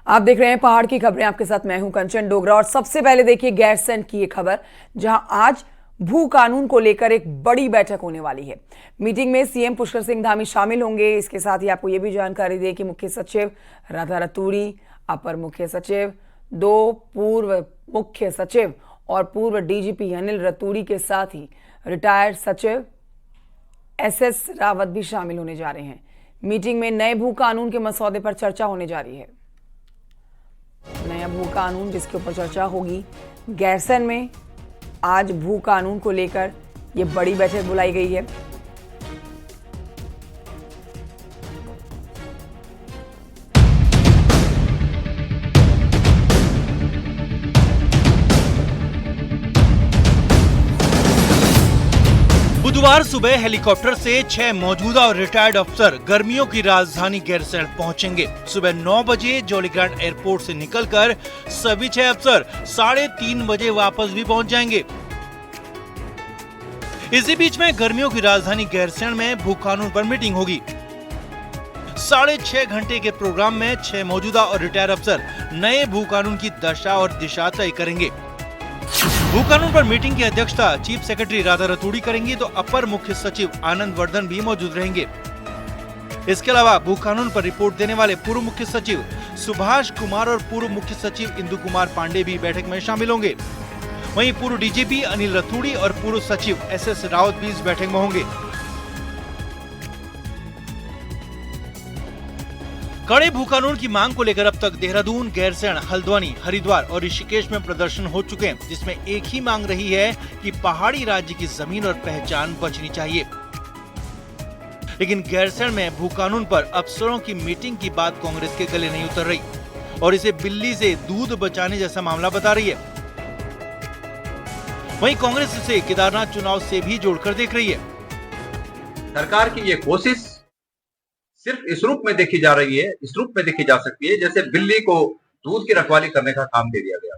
आप देख रहे हैं पहाड़ की खबरें, आपके साथ मैं हूं कंचन डोगरा। और सबसे पहले देखिए गैरसैंण की ये खबर, जहां आज भू कानून को लेकर एक बड़ी बैठक होने वाली है। मीटिंग में सीएम पुष्कर सिंह धामी शामिल होंगे। इसके साथ ही आपको ये भी जानकारी दें कि मुख्य सचिव राधा रतूड़ी, अपर मुख्य सचिव, 2 पूर्व मुख्य सचिव और पूर्व डीजीपी अनिल रतूड़ी के साथ ही रिटायर्ड सचिव एसएस रावत भी शामिल होने जा रहे हैं। मीटिंग में नए भू कानून के मसौदे पर चर्चा होने जा रही है। नया भू कानून जिसके ऊपर चर्चा होगी। गैरसैंण में आज भू कानून को लेकर यह बड़ी बैठक बुलाई गई है। बुधवार सुबह हेलीकॉप्टर से 6 मौजूदा और रिटायर्ड अफसर गर्मियों की राजधानी गैरसैंण पहुंचेंगे। सुबह 9 बजे जॉलीग्रांट एयरपोर्ट से निकलकर सभी 6 अफसर 3:30 बजे वापस भी पहुंच जाएंगे। इसी बीच में गर्मियों की राजधानी गैरसैंण में भू कानून पर मीटिंग होगी। 6.5 घंटे के प्रोग्राम में 6 मौजूदा और रिटायर्ड अफसर नए भू कानून की दशा और दिशा तय करेंगे। भू कानून पर मीटिंग की अध्यक्षता चीफ सेक्रेटरी राधा रतूड़ी करेंगी, तो अपर मुख्य सचिव आनंद वर्धन भी मौजूद रहेंगे। इसके अलावा भू कानून पर रिपोर्ट देने वाले पूर्व मुख्य सचिव सुभाष कुमार और पूर्व मुख्य सचिव इंदु कुमार पांडे भी बैठक में शामिल होंगे। वहीं पूर्व डीजीपी अनिल रतूड़ी और पूर्व सचिव एसएस रावत भी इस बैठक में होंगे। कड़े भू कानून की मांग को लेकर अब तक देहरादून, गैरसैंण, हल्द्वानी, हरिद्वार और ऋषिकेश में प्रदर्शन हो चुके हैं, जिसमें एक ही मांग रही है कि पहाड़ी राज्य की जमीन और पहचान बचनी चाहिए। लेकिन गैरसैंण में भू कानून पर अफसरों की मीटिंग की बात कांग्रेस के गले नहीं उतर रही और इसे बिल्ली से दूध बचाने जैसा मामला बता रही है। वहीं कांग्रेस इसे केदारनाथ चुनाव से भी जोड़कर देख रही है। सरकार की ये कोशिश सिर्फ इस रूप में देखी जा रही है, इस रूप में देखी जा सकती है जैसे बिल्ली को दूध की रखवाली करने का काम दे दिया गया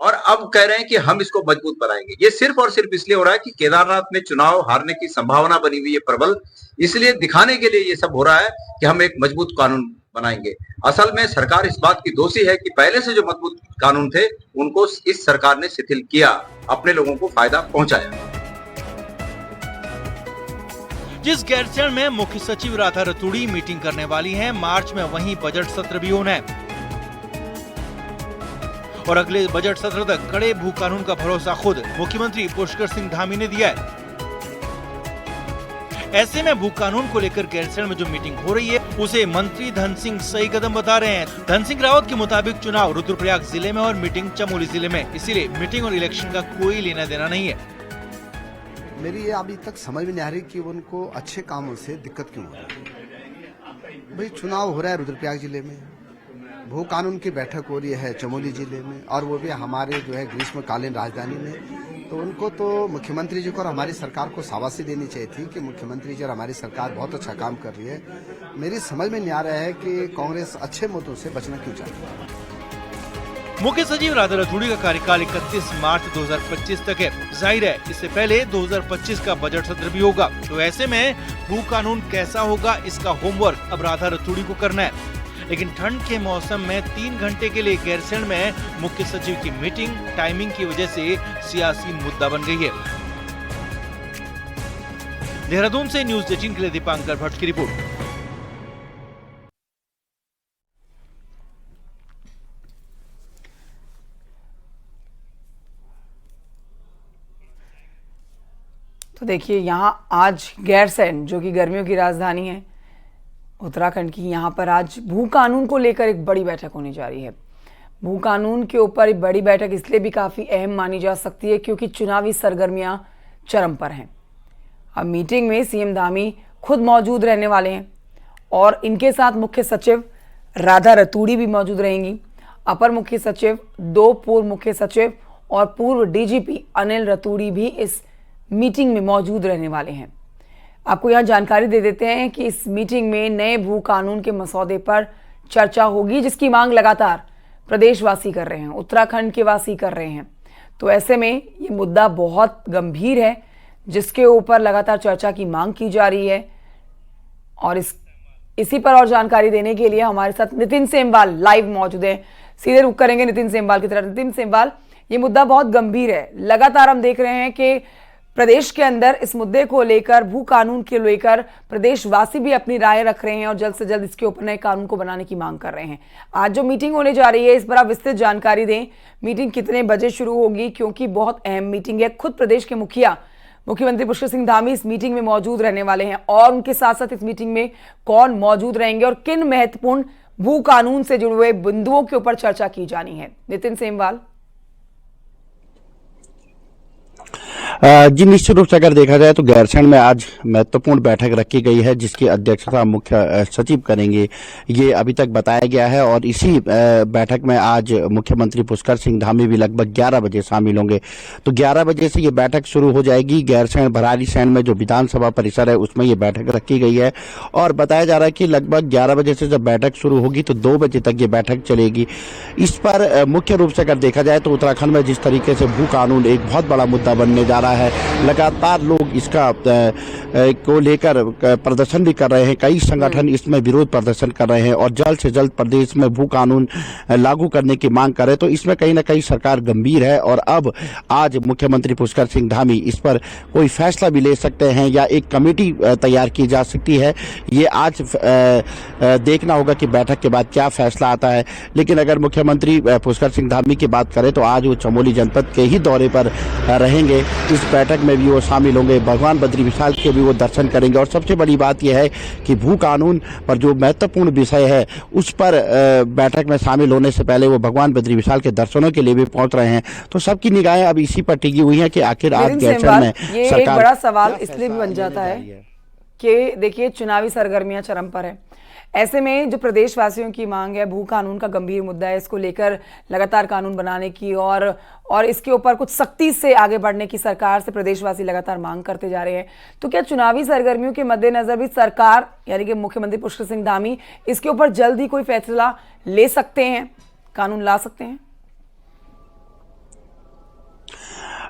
और अब कह रहे हैं कि हम इसको मजबूत बनाएंगे। ये सिर्फ और सिर्फ इसलिए हो रहा है कि केदारनाथ में चुनाव हारने की संभावना बनी हुई है प्रबल, इसलिए दिखाने के लिए ये सब हो रहा है कि हम एक मजबूत कानून बनाएंगे। असल में सरकार इस बात की दोषी है कि पहले से जो मजबूत कानून थे उनको इस सरकार ने शिथिल किया, अपने लोगों को फायदा पहुंचाया। जिस गैरसैंण में मुख्य सचिव राधा रतूड़ी मीटिंग करने वाली हैं, मार्च में वहीं बजट सत्र भी होना है और अगले बजट सत्र तक कड़े भू कानून का भरोसा खुद मुख्यमंत्री पुष्कर सिंह धामी ने दिया है। ऐसे में भू कानून को लेकर गैरसैंण में जो मीटिंग हो रही है उसे मंत्री धन सिंह सही कदम बता रहे हैं। धन सिंह रावत के मुताबिक चुनाव रुद्रप्रयाग जिले में और मीटिंग चमोली जिले में, इसीलिए मीटिंग और इलेक्शन का कोई लेना देना नहीं है। मेरी ये अभी तक समझ में नहीं आ रही कि उनको अच्छे कामों से दिक्कत क्यों हो रही है। भाई चुनाव हो रहा है रुद्रप्रयाग जिले में, भू कानून की बैठक हो रही है चमोली जिले में और वो भी हमारे जो है ग्रीष्मकालीन राजधानी में, तो उनको तो मुख्यमंत्री जी को और हमारी सरकार को शाबाशी देनी चाहिए थी कि मुख्यमंत्री जी और हमारी सरकार बहुत अच्छा काम कर रही है। मेरी समझ में नहीं आ रहा है कि कांग्रेस अच्छे मुद्दों से बचना क्यों चाहती है। मुख्य सचिव राधा रतूड़ी का कार्यकाल 31 मार्च 2025 तक है। जाहिर है इससे पहले 2025 का बजट सत्र भी होगा, तो ऐसे में भू कानून कैसा होगा इसका होमवर्क अब राधा रतूड़ी को करना है। लेकिन ठंड के मौसम में 3 घंटे के लिए गैरसैंण में मुख्य सचिव की मीटिंग टाइमिंग की वजह से सियासी मुद्दा बन गई है। देहरादून से न्यूज़ 18 के लिए दीपांकर भट्ट की रिपोर्ट। तो देखिए यहाँ आज गैरसैंण जो कि गर्मियों की राजधानी है उत्तराखंड की, यहाँ पर आज भू कानून को लेकर एक बड़ी बैठक होने जा रही है। भू कानून के ऊपर एक बड़ी बैठक इसलिए भी काफ़ी अहम मानी जा सकती है क्योंकि चुनावी सरगर्मियाँ चरम पर हैं। अब मीटिंग में सीएम धामी खुद मौजूद रहने वाले हैं और इनके साथ मुख्य सचिव राधा रतूड़ी भी मौजूद रहेंगी। अपर मुख्य सचिव, 2 पूर्व मुख्य सचिव और पूर्व डीजीपी अनिल रतूड़ी भी इस मीटिंग में मौजूद रहने वाले हैं। आपको यहाँ जानकारी दे देते हैं कि इस मीटिंग में नए भू कानून के मसौदे पर चर्चा होगी, जिसकी मांग लगातार प्रदेशवासी कर रहे हैं, उत्तराखंड के वासी कर रहे हैं। तो ऐसे में ये मुद्दा बहुत गंभीर है जिसके ऊपर लगातार चर्चा की मांग की जा रही है और इस इसी पर और जानकारी देने के लिए हमारे साथ नितिन सेमवाल लाइव मौजूद हैं। सीधे रुख करेंगे नितिन सेमवाल की तरफ। नितिन सेमवाल, ये मुद्दा बहुत गंभीर है। लगातार हम देख रहे हैं कि प्रदेश के अंदर इस मुद्दे को लेकर, भू कानून के लेकर प्रदेशवासी भी अपनी राय रख रहे हैं और जल्द से जल्द इसके ऊपर नए कानून को बनाने की मांग कर रहे हैं। आज जो मीटिंग होने जा रही है, इस पर आप विस्तृत जानकारी दें। मीटिंग कितने बजे शुरू होगी, क्योंकि बहुत अहम मीटिंग है। खुद प्रदेश के मुख्यमंत्री पुष्कर सिंह धामी इस मीटिंग में मौजूद रहने वाले हैं और उनके साथ साथ इस मीटिंग में कौन मौजूद रहेंगे और किन महत्वपूर्ण भू कानून से जुड़े हुए बिंदुओं के ऊपर चर्चा की जानी है। नितिन सेमवाल। जी, निश्चित रूप से अगर देखा जाए तो गैरसैंण में आज महत्वपूर्ण बैठक रखी गई है, जिसकी अध्यक्षता मुख्य सचिव करेंगे, ये अभी तक बताया गया है। और इसी बैठक में आज मुख्यमंत्री पुष्कर सिंह धामी भी लगभग 11 बजे शामिल होंगे। तो 11 बजे से ये बैठक शुरू हो जाएगी। गैरसैंण भराड़ीसैंण में जो विधानसभा परिसर है उसमें ये बैठक रखी गई है और बताया जा रहा है कि लगभग 11 बजे से जब बैठक शुरू होगी तो 2 बजे तक ये बैठक चलेगी। इस पर मुख्य रूप से अगर देखा जाए तो उत्तराखंड में जिस तरीके से भू कानून एक बहुत बड़ा मुद्दा बनने जा रहा है, लगातार लोग इसका को लेकर प्रदर्शन भी कर रहे हैं। कई संगठन इसमें विरोध प्रदर्शन कर रहे हैं और जल्द से जल्द प्रदेश में भू कानून लागू करने की मांग कर रहे हैं। तो इसमें कहीं ना कहीं सरकार गंभीर है और अब आज मुख्यमंत्री पुष्कर सिंह धामी इस पर कोई फैसला भी ले सकते हैं या एक कमेटी तैयार की जा सकती है। ये आज देखना होगा कि बैठक के बाद क्या फैसला आता है। लेकिन अगर मुख्यमंत्री पुष्कर सिंह धामी की बात करें तो आज वो चमोली जनपद के ही दौरे पर रहेंगे। इस बैठक में भी वो शामिल होंगे, भगवान बद्री विशाल के भी वो दर्शन करेंगे। और सबसे बड़ी बात यह है कि भू कानून पर जो महत्वपूर्ण विषय है उस पर बैठक में शामिल होने से पहले वो भगवान बद्री विशाल के दर्शनों के लिए भी पहुंच रहे हैं। तो सबकी निगाहें अब इसी पर टिकी हुई हैं कि आखिर आज गैरसैंण में ये एक बड़ा सवाल इसलिए भी बन जाता है कि देखिए चुनावी सरगर्मियां चरम पर है। ऐसे में जो प्रदेशवासियों की मांग है, भू कानून का गंभीर मुद्दा है, इसको लेकर लगातार कानून बनाने की और इसके ऊपर कुछ सख्ती से आगे बढ़ने की सरकार से प्रदेशवासी लगातार मांग करते जा रहे हैं। तो क्या चुनावी सरगर्मियों के मद्देनजर भी सरकार यानी कि मुख्यमंत्री पुष्कर सिंह धामी इसके ऊपर जल्द ही कोई फैसला ले सकते हैं, कानून ला सकते हैं?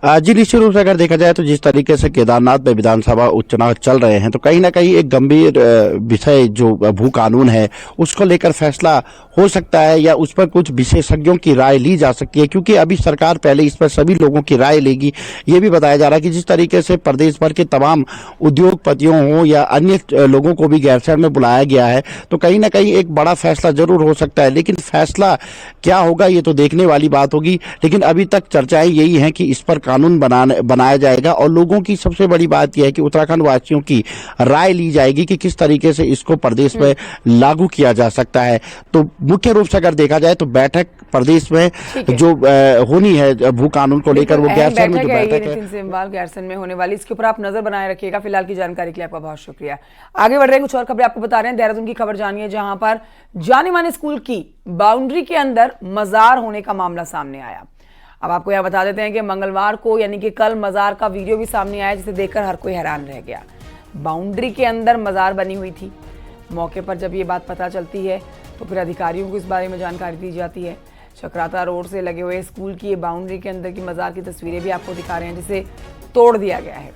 जी, निश्चित रूप से अगर देखा जाए तो जिस तरीके से केदारनाथ में विधानसभा उपचुनाव चल रहे हैं तो कहीं ना कहीं एक गंभीर विषय जो भू कानून है उसको लेकर फैसला हो सकता है या उस पर कुछ विशेषज्ञों की राय ली जा सकती है, क्योंकि अभी सरकार पहले इस पर सभी लोगों की राय लेगी। ये भी बताया जा रहा है कि जिस तरीके से प्रदेश भर के तमाम उद्योगपतियों हो या अन्य लोगों को भी गैरसैंण में बुलाया गया है, तो कहीं ना कहीं एक बड़ा फैसला जरूर हो सकता है। लेकिन फैसला क्या होगा ये तो देखने वाली बात होगी। लेकिन अभी तक चर्चाएं यही हैं कि इस पर कानून बनाया जाएगा और लोगों की सबसे बड़ी बात यह है कि उत्तराखंड वासियों की राय ली जाएगी कि किस तरीके से इसको प्रदेश में लागू किया जा सकता है। तो मुख्य रूप से अगर देखा जाए तो बैठक प्रदेश में जो होनी है भू कानून को लेकर वो गैरसैंण में जो बैठक है सेमवाल गैरसैंण में होने वाली, इसके ऊपर आप नजर बनाए रखिएगा। फिलहाल की जानकारी के लिए आपका बहुत शुक्रिया। आगे बढ़ रहे हैं, कुछ और खबरें आपको बता रहे हैं। देहरादून की खबर जानिए, जहां पर जाने माने स्कूल की बाउंड्री के अंदर मजार होने का मामला सामने आया। अब आपको यह बता देते हैं कि मंगलवार को यानी कि कल मजार का वीडियो भी सामने आया, जिसे देखकर हर कोई हैरान रह गया। बाउंड्री के अंदर मजार बनी हुई थी। मौके पर जब ये बात पता चलती है तो फिर अधिकारियों को इस बारे में जानकारी दी जाती है। चक्राता रोड से लगे हुए स्कूल की ये बाउंड्री के अंदर की मजार की तस्वीरें भी आपको दिखा रहे हैं, जिसे तोड़ दिया गया है।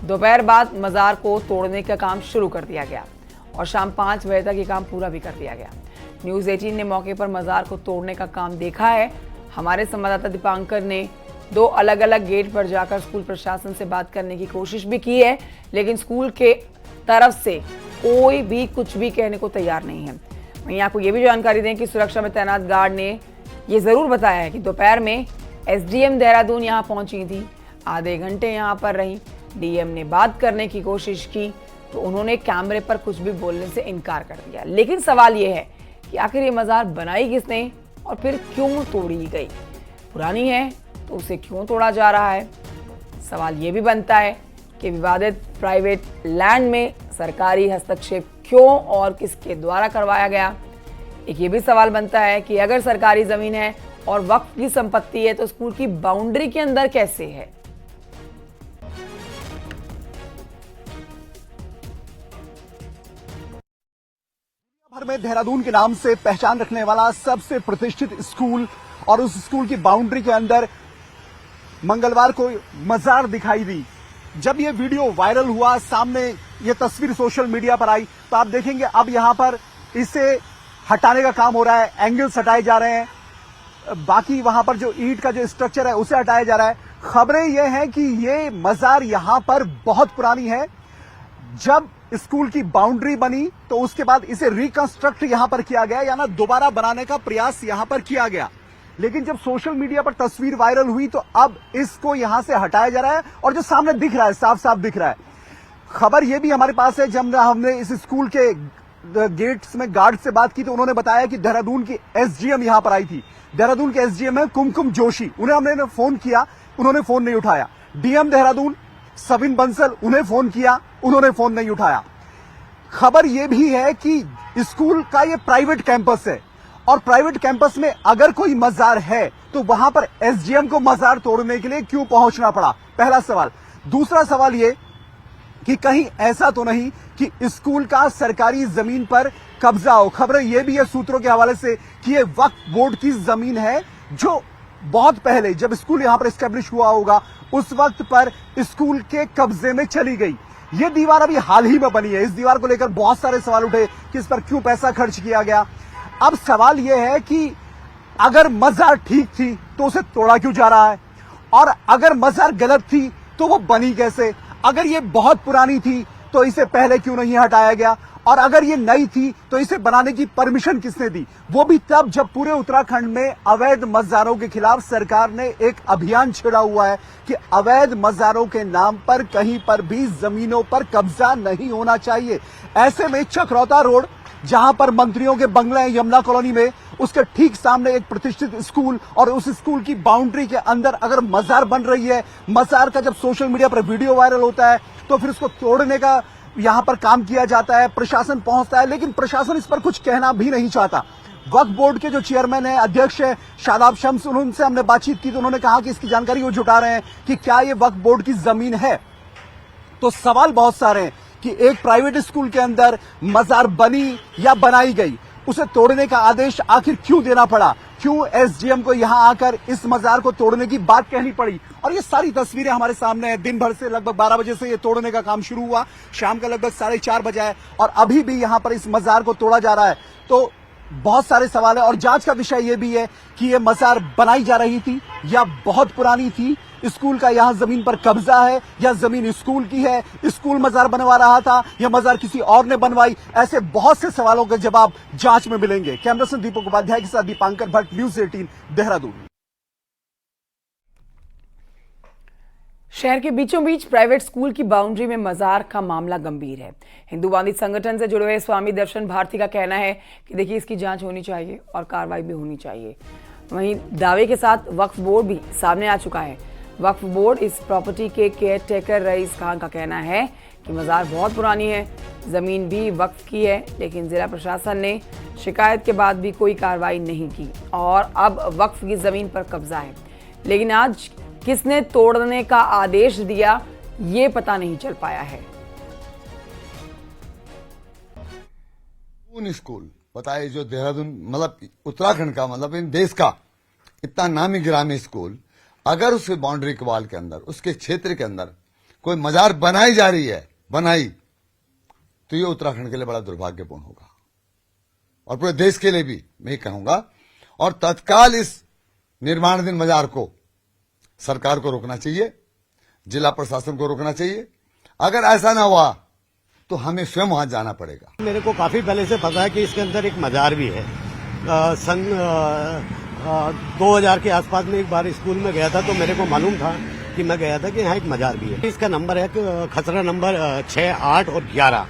दोपहर बाद मजार को तोड़ने का काम शुरू कर दिया गया और शाम 5 बजे तक ये काम पूरा भी कर दिया गया। न्यूज़ 18 ने मौके पर मजार को तोड़ने का काम देखा है। हमारे संवाददाता दीपांकर ने 2 अलग अलग गेट पर जाकर स्कूल प्रशासन से बात करने की कोशिश भी की है, लेकिन स्कूल के तरफ से कोई भी कुछ भी कहने को तैयार नहीं है। वहीं आपको ये भी जानकारी दें कि सुरक्षा में तैनात गार्ड ने ये जरूर बताया है कि दोपहर में एसडीएम देहरादून यहाँ पहुंची थी, आधे घंटे यहाँ पर रही। डीएम ने बात करने की कोशिश की तो उन्होंने कैमरे पर कुछ भी बोलने से इनकार कर दिया। लेकिन सवाल ये है कि आखिर ये मजार बनाई किसने और फिर क्यों तोड़ी गई? पुरानी है तो उसे क्यों तोड़ा जा रहा है? सवाल ये भी बनता है कि विवादित प्राइवेट लैंड में सरकारी हस्तक्षेप क्यों और किसके द्वारा करवाया गया? एक ये भी सवाल बनता है कि अगर सरकारी जमीन है और वक्फ की संपत्ति है तो स्कूल की बाउंड्री के अंदर कैसे है? भर में देहरादून के नाम से पहचान रखने वाला सबसे प्रतिष्ठित स्कूल और उस स्कूल की बाउंड्री के अंदर मंगलवार को मजार दिखाई दी। जब ये वीडियो वायरल हुआ, सामने ये तस्वीर सोशल मीडिया पर आई तो आप देखेंगे अब यहां पर इसे हटाने का काम हो रहा है, एंगल्स हटाए जा रहे हैं, बाकी वहां पर जो ईंट का जो स्ट्रक्चर है उसे हटाया जा रहा है। खबरें ये हैं कि ये मजार यहां पर बहुत पुरानी है। जब स्कूल की बाउंड्री बनी तो उसके बाद इसे रिकंस्ट्रक्ट यहां पर किया गया, यानी दोबारा बनाने का प्रयास यहां पर किया गया। लेकिन जब सोशल मीडिया पर तस्वीर वायरल हुई तो अब इसको यहां से हटाया जा रहा है और जो सामने दिख रहा है साफ साफ दिख रहा है। खबर यह भी हमारे पास है, जब हमने इस स्कूल के गेट्स में गार्ड से बात की तो उन्होंने बताया कि देहरादून की एसडीएम यहां पर आई थी। देहरादून के एसडीएम है कुमकुम जोशी, उन्हें हमने फोन किया, उन्होंने फोन नहीं उठाया। डीएम देहरादून सविन बंसल, उन्हें फोन किया, उन्होंने फोन नहीं उठाया। खबर यह भी है कि स्कूल का यह प्राइवेट कैंपस है और प्राइवेट कैंपस में अगर कोई मजार है तो वहां पर एसडीएम को मजार तोड़ने के लिए क्यों पहुंचना पड़ा, पहला सवाल। दूसरा सवाल यह कि कहीं ऐसा तो नहीं कि स्कूल का सरकारी जमीन पर कब्जा हो। खबरें यह भी है सूत्रों के हवाले से कि यह वक्फ बोर्ड की जमीन है जो बहुत पहले जब स्कूल यहां पर एस्टेब्लिश हुआ होगा उस वक्त पर स्कूल के कब्जे में चली गई। यह दीवार अभी हाल ही में बनी है। इस दीवार को लेकर बहुत सारे सवाल उठे कि इस पर क्यों पैसा खर्च किया गया। अब सवाल यह है कि अगर मजार ठीक थी तो उसे तोड़ा क्यों जा रहा है, और अगर मजार गलत थी तो वो बनी कैसे। अगर ये बहुत पुरानी थी तो इसे पहले क्यों नहीं हटाया गया, और अगर ये नई थी तो इसे बनाने की परमिशन किसने दी, वो भी तब जब पूरे उत्तराखंड में अवैध मजारों के खिलाफ सरकार ने एक अभियान छेड़ा हुआ है कि अवैध मजारों के नाम पर कहीं पर भी जमीनों पर कब्जा नहीं होना चाहिए। ऐसे में चक्रौता रोड जहां पर मंत्रियों के बंगले हैं यमुना कॉलोनी में, उसके ठीक सामने एक प्रतिष्ठित स्कूल और उस स्कूल की बाउंड्री के अंदर अगर मजार बन रही है, मजार का जब सोशल मीडिया पर वीडियो वायरल होता है तो फिर उसको तोड़ने का यहां पर काम किया जाता है, प्रशासन पहुंचता है, लेकिन प्रशासन इस पर कुछ कहना भी नहीं चाहता। वक्फ बोर्ड के जो चेयरमैन है, अध्यक्ष है शादाब शम्स, उनसे हमने बातचीत की तो उन्होंने कहा कि इसकी जानकारी वो जुटा रहे हैं कि क्या ये वक्फ बोर्ड की जमीन है। तो सवाल बहुत सारे हैं कि एक प्राइवेट स्कूल के अंदर मजार बनी या बनाई गई, उसे तोड़ने का आदेश आखिर क्यों देना पड़ा, क्यों एसडीएम को यहां आकर इस मजार को तोड़ने की बात कहनी पड़ी। और ये सारी तस्वीरें हमारे सामने हैं। दिन भर से लगभग 12 बजे से ये तोड़ने का काम शुरू हुआ, शाम का लगभग 4:30 बजे है और अभी भी यहां पर इस मजार को तोड़ा जा रहा है। तो बहुत सारे सवाल है और जांच का विषय ये भी है कि ये मजार बनाई जा रही थी या बहुत पुरानी थी, स्कूल का यहां जमीन पर कब्जा है या जमीन स्कूल की है, स्कूल मजार बनवा रहा था या मजार किसी और ने बनवाई। ऐसे बहुत से सवालों के जवाब जांच में मिलेंगे। कैमरा पर्सन दीपक उपाध्याय के साथ दीपांकर भट्ट, न्यूज 18 देहरादून। शहर के बीचों बीच प्राइवेट स्कूल की बाउंड्री में मजार का मामला गंभीर है। हिंदूवादी संगठन से जुड़े हुए स्वामी दर्शन भारती का कहना है कि देखिए इसकी जांच होनी चाहिए और कार्रवाई भी होनी चाहिए। वहीं दावे के साथ वक्फ बोर्ड भी सामने आ चुका है। वक्फ बोर्ड इस प्रॉपर्टी के केयर टेकर रईस खान का कहना है कि मजार बहुत पुरानी है, जमीन भी वक्फ की है, लेकिन जिला प्रशासन ने शिकायत के बाद भी कोई कार्रवाई नहीं की और अब वक्फ की जमीन पर कब्जा है। लेकिन आज किसने तोड़ने का आदेश दिया ये पता नहीं चल पाया है। स्कूल बताइए जो देहरादून मतलब उत्तराखंड का मतलब इन देश का इतना नामी गिरामी स्कूल, अगर उसके बाउंड्री के वाल के अंदर उसके क्षेत्र के अंदर कोई मजार बनाई जा रही है तो ये उत्तराखंड के लिए बड़ा दुर्भाग्यपूर्ण होगा और पूरे देश के लिए भी मैं कहूंगा। और तत्काल इस निर्माणाधीन मजार को सरकार को रोकना चाहिए, जिला प्रशासन को रोकना चाहिए। अगर ऐसा ना हुआ तो हमें स्वयं वहां जाना पड़ेगा। मेरे को काफी पहले से पता है कि इसके अंदर एक मजार भी है। सन 2000 के आसपास में एक बार स्कूल में गया था तो मेरे को मालूम था कि मैं गया था कि यहाँ एक मजार भी है। इसका नंबर है खसरा नंबर 6, 8 और 11,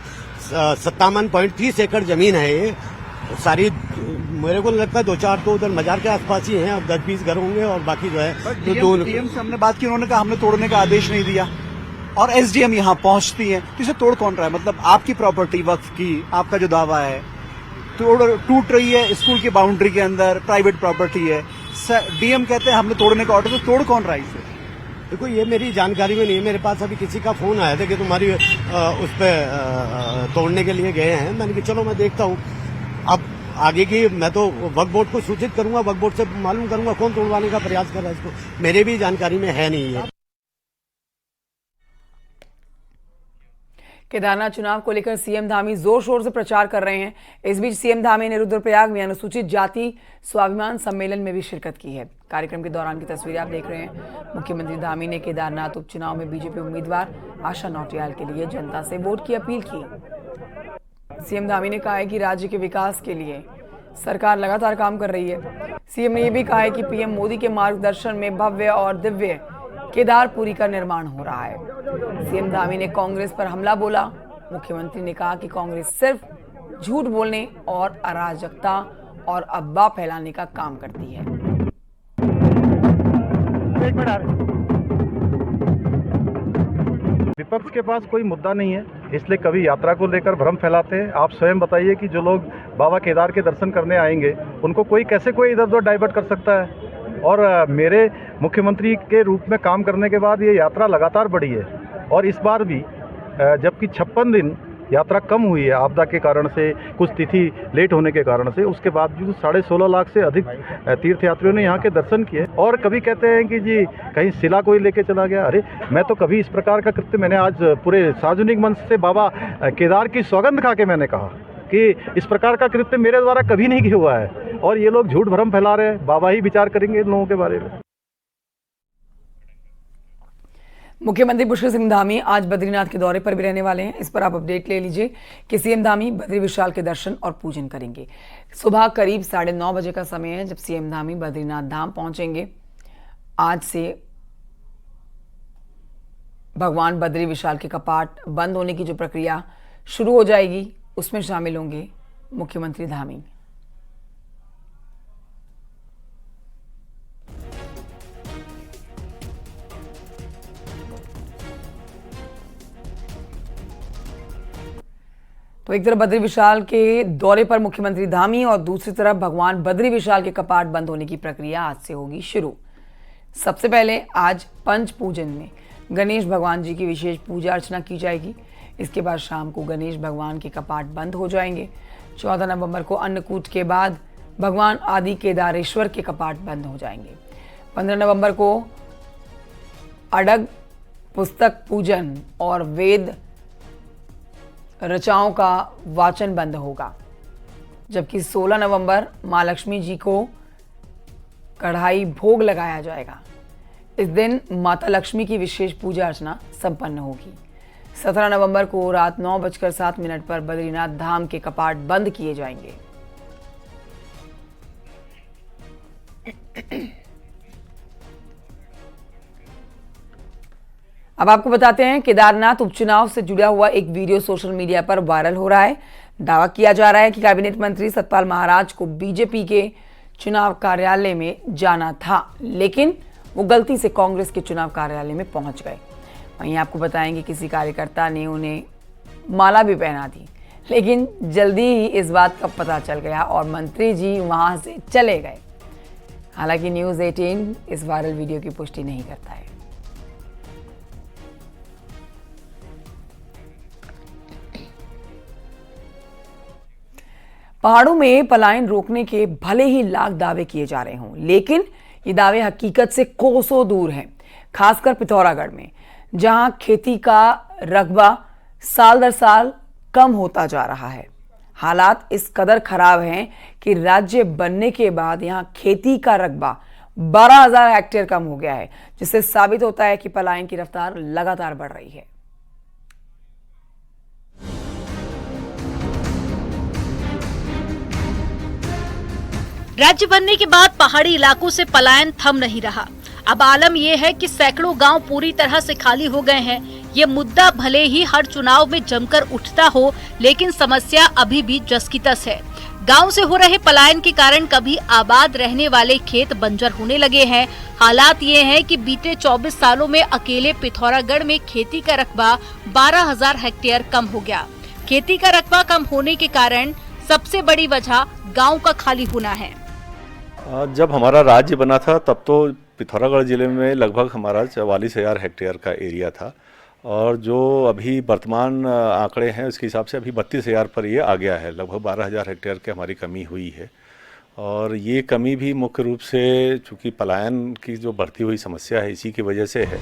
57.30 एकड़ जमीन है। ये सारी मेरे को लगता है 2-4 तो उधर मजार के आसपास ही हैं, अब 10-20 घर होंगे और बाकी जो है डीएम से हमने बात की, उन्होंने कहा हमने तोड़ने का आदेश नहीं दिया और एसडीएम यहाँ पहुंचती है तो इसे तोड़ कौन रहा है। मतलब आपकी प्रॉपर्टी वक्फ की, आपका जो दावा है टूट रही है स्कूल की बाउंड्री के अंदर, प्राइवेट प्रॉपर्टी है, डीएम कहते हैं हमने तोड़ने का ऑर्डर, तो तोड़ कौन रहा है इसे। देखो ये मेरी जानकारी में नहीं है। मेरे पास अभी किसी का फोन आया था कि तुम्हारी उस पर तोड़ने के लिए गए हैं। मैंने कहा चलो मैं देखता हूँ। अब आगे की मैं तो वक्फ बोर्ड को सूचित करूंगा, वक्फ बोर्ड से मालूम करूंगा कौन तोड़वाने का प्रयास कर रहा है इसको। मेरे भी जानकारी में है नहीं है। केदारनाथ चुनाव को लेकर सीएम धामी जोर शोर से प्रचार कर रहे हैं। इस बीच सीएम धामी ने रुद्रप्रयाग में अनुसूचित जाति स्वाभिमान सम्मेलन में भी शिरकत की है। कार्यक्रम के दौरान की तस्वीरें आप देख रहे हैं। मुख्यमंत्री धामी ने केदारनाथ उपचुनाव में बीजेपी उम्मीदवार आशा नौटियाल के लिए जनता से वोट की अपील की। सीएम धामी ने कहा है कि राज्य के विकास के लिए सरकार लगातार काम कर रही है। सीएम ने यह भी कहा है कि पीएम मोदी के मार्गदर्शन में भव्य और दिव्य केदारपुरी का निर्माण हो रहा है। सीएम धामी ने कांग्रेस पर हमला बोला। मुख्यमंत्री ने कहा कि कांग्रेस सिर्फ झूठ बोलने और अराजकता और अफवाह फैलाने का काम करती है। विपक्ष के पास कोई मुद्दा नहीं है, इसलिए कभी यात्रा को लेकर भ्रम फैलाते हैं। आप स्वयं बताइए कि जो लोग बाबा केदार के दर्शन करने आएंगे उनको कोई कैसे कोई इधर उधर डाइवर्ट कर सकता है। और मेरे मुख्यमंत्री के रूप में काम करने के बाद ये यात्रा लगातार बढ़ी है और इस बार भी जबकि 56 दिन यात्रा कम हुई है आपदा के कारण से, कुछ तिथि लेट होने के कारण से, उसके बाद भी 16.5 लाख से अधिक तीर्थयात्रियों ने यहाँ के दर्शन किए। और कभी कहते हैं कि जी कहीं शिला कोई लेके चला गया। अरे मैं तो कभी इस प्रकार का कृत्य, मैंने आज पूरे सार्वजनिक मंच से बाबा केदार की सौगंध खा के मैंने कहा कि इस प्रकार का कृत्य मेरे द्वारा कभी नहीं हुआ है और ये लोग झूठ भ्रम फैला रहे हैं। बाबा ही विचार करेंगे इन लोगों के बारे में। मुख्यमंत्री पुष्कर सिंह धामी आज बद्रीनाथ के दौरे पर भी रहने वाले हैं। इस पर आप अपडेट ले लीजिए कि सीएम धामी बद्री विशाल के दर्शन और पूजन करेंगे। सुबह करीब 9:30 बजे का समय है जब सीएम धामी बद्रीनाथ धाम पहुंचेंगे। आज से भगवान बद्री विशाल के कपाट बंद होने की जो प्रक्रिया शुरू हो जाएगी उसमें शामिल होंगे मुख्यमंत्री धामी। तो एक तरफ बद्री विशाल के दौरे पर मुख्यमंत्री धामी और दूसरी तरफ भगवान बद्री विशाल के कपाट बंद होने की प्रक्रिया आज से होगी शुरू। सबसे पहले आज पंच पूजन में गणेश भगवान जी की विशेष पूजा अर्चना की जाएगी। इसके बाद शाम को गणेश भगवान के कपाट बंद हो जाएंगे। 14 नवंबर को अन्नकूट के बाद भगवान आदि केदारेश्वर के कपाट बंद हो जाएंगे। 15 नवंबर को अडग पुस्तक पूजन और वेद रचाओं का वाचन बंद होगा, जबकि 16 नवंबर मां लक्ष्मी जी को कढ़ाई भोग लगाया जाएगा। इस दिन माता लक्ष्मी की विशेष पूजा अर्चना संपन्न होगी। 17 नवंबर को रात 9:07 पर बद्रीनाथ धाम के कपाट बंद किए जाएंगे। अब आपको बताते हैं, केदारनाथ उपचुनाव से जुड़ा हुआ एक वीडियो सोशल मीडिया पर वायरल हो रहा है। दावा किया जा रहा है कि कैबिनेट मंत्री सतपाल महाराज को बीजेपी के चुनाव कार्यालय में जाना था, लेकिन वो गलती से कांग्रेस के चुनाव कार्यालय में पहुंच गए। वहीं आपको बताएंगे किसी कार्यकर्ता ने उन्हें माला भी पहना दी, लेकिन जल्दी ही इस बात का पता चल गया और मंत्री जी वहां से चले गए। हालांकि न्यूज़ 18 इस वायरल वीडियो की पुष्टि नहीं करता है। पहाड़ों में पलायन रोकने के भले ही लाख दावे किए जा रहे हों, लेकिन ये दावे हकीकत से कोसों दूर हैं। खासकर पिथौरागढ़ में, जहां खेती का रकबा साल दर साल कम होता जा रहा है। हालात इस कदर खराब हैं कि राज्य बनने के बाद यहां खेती का रकबा 12,000 हेक्टेयर कम हो गया है, जिससे साबित होता है कि पलायन की रफ्तार लगातार बढ़ रही है। राज्य बनने के बाद पहाड़ी इलाकों से पलायन थम नहीं रहा। अब आलम यह है कि सैकड़ों गांव पूरी तरह से खाली हो गए हैं। ये मुद्दा भले ही हर चुनाव में जमकर उठता हो, लेकिन समस्या अभी भी जस की तस है। गांव से हो रहे पलायन के कारण कभी आबाद रहने वाले खेत बंजर होने लगे हैं। हालात ये हैं कि बीते 24 सालों में अकेले पिथौरागढ़ में खेती का रकबा 12,000 हेक्टेयर कम हो गया। खेती का रकबा कम होने के कारण सबसे बड़ी वजह गाँव का खाली होना है। जब हमारा राज्य बना था तब तो पिथौरागढ़ जिले में लगभग हमारा 44,000 हेक्टेयर का एरिया था और जो अभी वर्तमान आंकड़े हैं उसके हिसाब से अभी 32,000 पर ये आ गया है। लगभग 12,000 हेक्टेयर की हमारी कमी हुई है और ये कमी भी मुख्य रूप से चूंकि पलायन की जो बढ़ती हुई समस्या है इसी की वजह से है।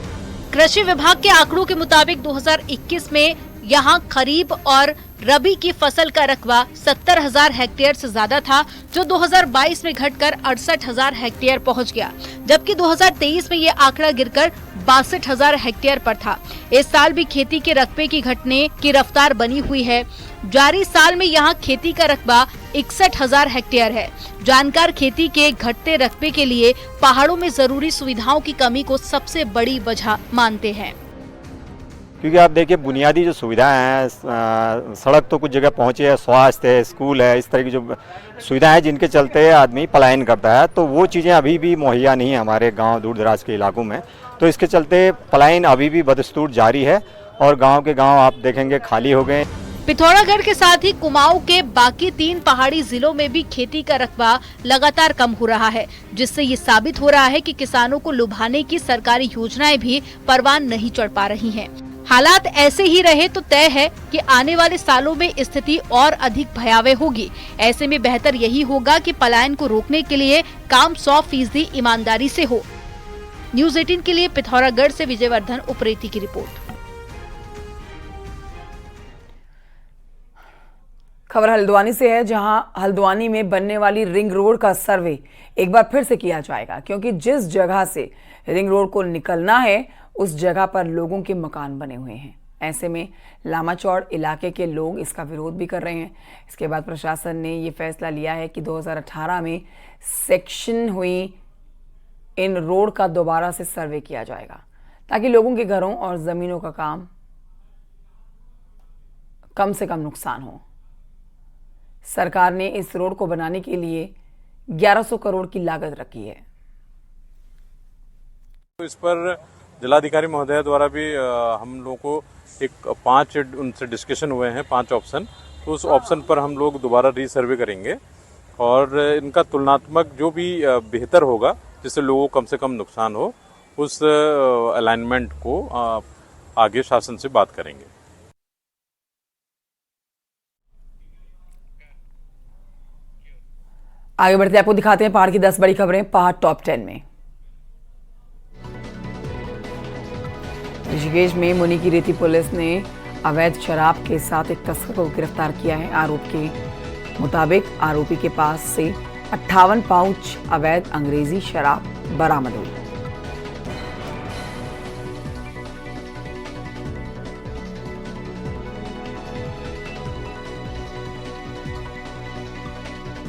कृषि विभाग के आंकड़ों के मुताबिक 2021 में यहाँ खरीफ और रबी की फसल का रकबा 70,000 हेक्टेयर से ज्यादा था, जो 2022 में घटकर 68,000 हेक्टेयर पहुँच गया, जबकि 2023 में ये आंकड़ा गिरकर 62,000 हेक्टेयर पर था। इस साल भी खेती के रकबे की घटने की रफ्तार बनी हुई है। जारी साल में यहाँ खेती का रकबा 61,000 हेक्टेयर है। जानकार खेती के घटते रकबे के लिए पहाड़ों में जरूरी सुविधाओं की कमी को सबसे बड़ी वजह मानते हैं। क्योंकि आप देखिए बुनियादी जो सुविधाएं हैं, सड़क तो कुछ जगह पहुंचे है, स्वास्थ्य है, स्कूल है, इस तरह की जो सुविधाएं हैं जिनके चलते आदमी पलायन करता है, तो वो चीज़ें अभी भी मुहैया नहीं है हमारे गांव दूर दराज के इलाकों में। तो इसके चलते पलायन अभी भी बदस्तूर जारी है और गांव के गांव आप देखेंगे खाली हो गए। पिथौरागढ़ के साथ ही कुमाऊं के बाकी 3 पहाड़ी जिलों में भी खेती का रकबा लगातार कम हो रहा है, जिससे ये साबित हो रहा है कि किसानों को लुभाने की सरकारी योजनाएं भी परवान नहीं चढ़ पा रही हैं। हालात ऐसे ही रहे तो तय है कि आने वाले सालों में स्थिति और अधिक भयावह होगी। ऐसे में बेहतर यही होगा कि पलायन को रोकने के लिए काम 100% ईमानदारी से हो। न्यूज़ 18 के लिए पिथौरागढ़ से विजयवर्धन उप्रेती की रिपोर्ट। खबर हल्द्वानी से है, जहां हल्द्वानी में बनने वाली रिंग रोड का सर्वे एक बार फिर से किया जाएगा, क्योंकि जिस जगह से रिंग रोड को निकलना है उस जगह पर लोगों के मकान बने हुए हैं। ऐसे में लामाचौड़ इलाके के लोग इसका विरोध भी कर रहे हैं। इसके बाद प्रशासन ने ये फैसला लिया है कि 2018 में सेक्शन हुई इन रोड का दोबारा से सर्वे किया जाएगा, ताकि लोगों के घरों और जमीनों का कम से कम नुकसान हो। सरकार ने इस रोड को बनाने के लिए 1100 करोड़ की लागत रखी है। तो इस पर जिलाधिकारी महोदय द्वारा भी हम लोगों को एक 5 उनसे डिस्कशन हुए हैं, 5 ऑप्शन। तो उस ऑप्शन पर हम लोग दोबारा रीसर्वे करेंगे और इनका तुलनात्मक जो भी बेहतर होगा, जिससे लोगों को कम से कम नुकसान हो, उस अलाइनमेंट को आगे शासन से बात करेंगे। आगे बढ़ते आपको दिखाते हैं पहाड़ की 10 बड़ी खबरें पहाड़ टॉप 10 में। ऋषिकेश में मुनि की रेती पुलिस ने अवैध शराब के साथ एक तस्कर को गिरफ्तार किया है। आरोप के मुताबिक आरोपी के पास से 58 पाउच अवैध अंग्रेजी शराब बरामद हुई।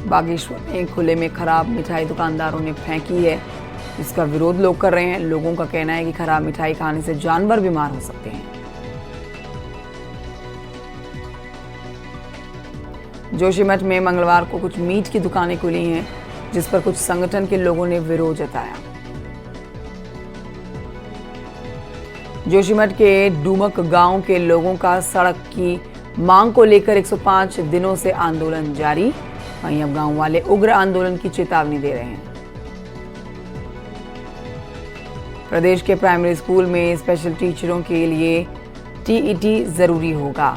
बागेश्वर में खुले में खराब मिठाई दुकानदारों ने फेंकी है, इसका विरोध लोग कर रहे हैं। लोगों का कहना है कि खराब मिठाई खाने से जानवर बीमार हो सकते हैं। जोशीमठ में मंगलवार को कुछ मीट की दुकानें खुली हैं, जिस पर कुछ संगठन के लोगों ने विरोध जताया। जोशीमठ के डूमक गांव के लोगों का सड़क की मांग को लेकर 105 दिनों से आंदोलन जारी। वहीं अब गांव वाले उग्र आंदोलन की चेतावनी दे रहे हैं। प्रदेश के प्राइमरी स्कूल में स्पेशल टीचरों के लिए टीईटी जरूरी होगा।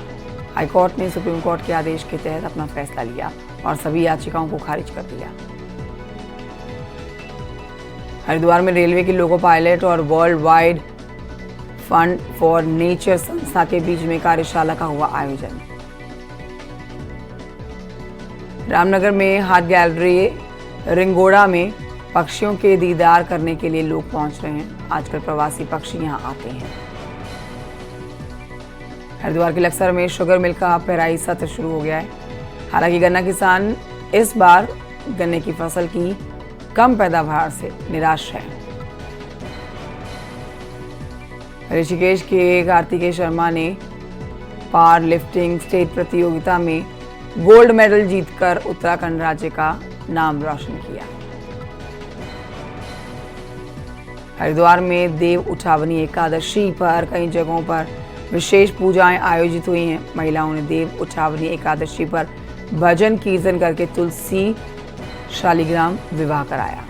हाईकोर्ट ने सुप्रीम कोर्ट के आदेश के तहत अपना फैसला लिया और सभी याचिकाओं को खारिज कर दिया। हरिद्वार में रेलवे की लोको पायलट और world wide fund for nature संस्था के बीच में कार्यशाला का हुआ आयोजन। रामनगर में हाथ गैलरी रिंगोड़ा में पक्षियों के दीदार करने के लिए लोग पहुंच रहे हैं। आजकल प्रवासी पक्षी यहां आते हैं। हरिद्वार के लक्सर में शुगर मिल का पेराई सत्र शुरू हो गया है। हालांकि गन्ना किसान इस बार गन्ने की फसल की कम पैदावार से निराश है। ऋषिकेश के कार्तिकेय शर्मा ने पावर लिफ्टिंग स्टेट प्रतियोगिता में गोल्ड मेडल जीतकर उत्तराखंड राज्य का नाम रोशन किया। हरिद्वार में देव उठावनी एकादशी पर कई जगहों पर विशेष पूजाएं आयोजित हुई हैं। महिलाओं ने देव उठावनी एकादशी पर भजन कीर्तन करके तुलसी शालिग्राम विवाह कराया।